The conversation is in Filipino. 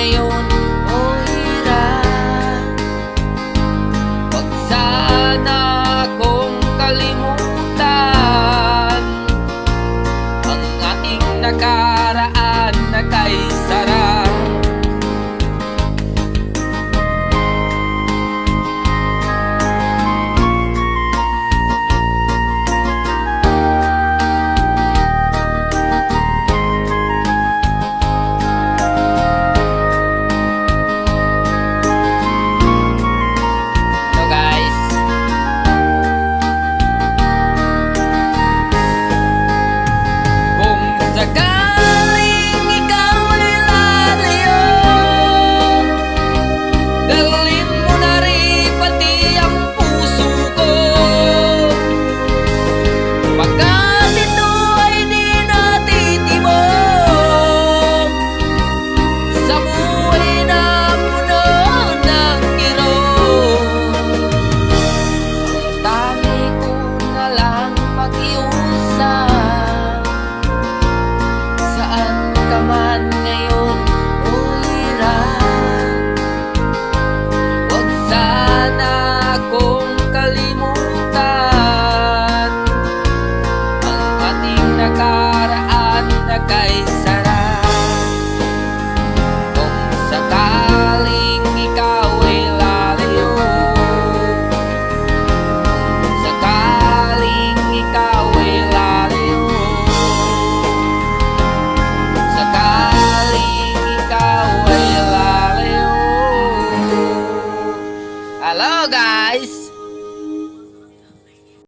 ngayon o hirap. Huwag sana akong kalimutan ang ating nakaraan na kay sarap. Sakaling ikaw ay lalayo, dalhin mo na rin pati ang puso ko. Pagkat ito ay di natitibok sa buhay na puno ng kirot. Ang tangi ko na lang pakiusap, man ngayon o hirap. Huwag sana akong kalimutan ang ating nakaraan na kay sarap. Kung sakaling ikaw ay lalayo, sakaling ikaw ay lalayo, hello guys!